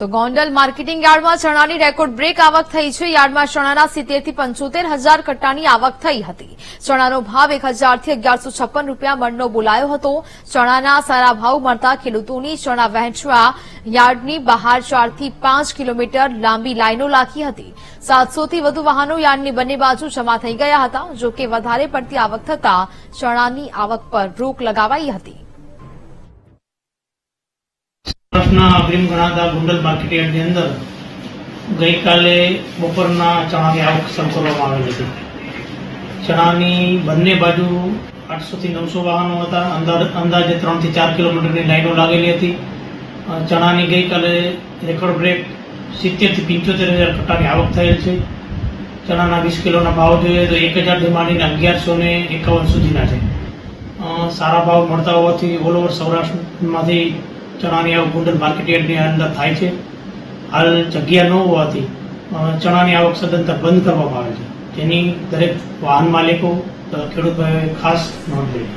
તો ગોંડલ માર્કેટિંગ યાર્ડમાં ચણાની રેકોર્ડ બ્રેક આવક થઈ છે। યાર્ડમાં ચણાના 70 થી 75 હજાર કટ્ટાની આવક થઈ હતી। ચણાનો ભાવ 1000 થી 1156 રૂપિયા મણનો બોલાયો હતો। ચણાના સારા ભાવ મળતા ખેડૂતોની ચણા વહેંચવા યાર્ડની બહાર 4 થી 5 કિલોમીટર લાંબી લાઈનો લાગી હતી। 700 થી વધુ વાહનો યાર્ડની બંને બાજુ જમા થઈ ગયા હતા। જો કે વધારે પડતી આવક થતા ચણાની આવક પર રોક લગાવાઈ હતી। અગ્રિમ ગણાતા ગોંડલ માર્કેટ યાર્ડની અંદર ગઈકાલે બપોરના ચણાની આવક શરૂ કરવામાં આવેલી હતી। ચણાની બંને બાજુ 800 થી 900 વાહનો હતા। અંદાજે 3 થી 4 કિલોમીટરની લાઈનો લાગેલી હતી। ચણાની ગઈકાલે રેકોર્ડ બ્રેક 70 થી 75 હજાર કટ્ટાની આવક થયેલ છે। ચણાના 20 કિલોના ભાવ જોઈએ તો 1000 થી માંડીને 1151 સુધીના છે। સારા ભાવ મળતા હોવાથી ઓલ ઓવર સૌરાષ્ટ્રમાંથી ચણાની આવક ગોંડલ માર્કેટ યાર્ડની અંદર થાય છે। હાલ જગ્યા ન હોવાથી ચણાની આવક સદંતર બંધ કરવામાં આવે છે, જેની દરેક વાહન માલિકો ખેડૂતોએ ખાસ નોંધ લેવી।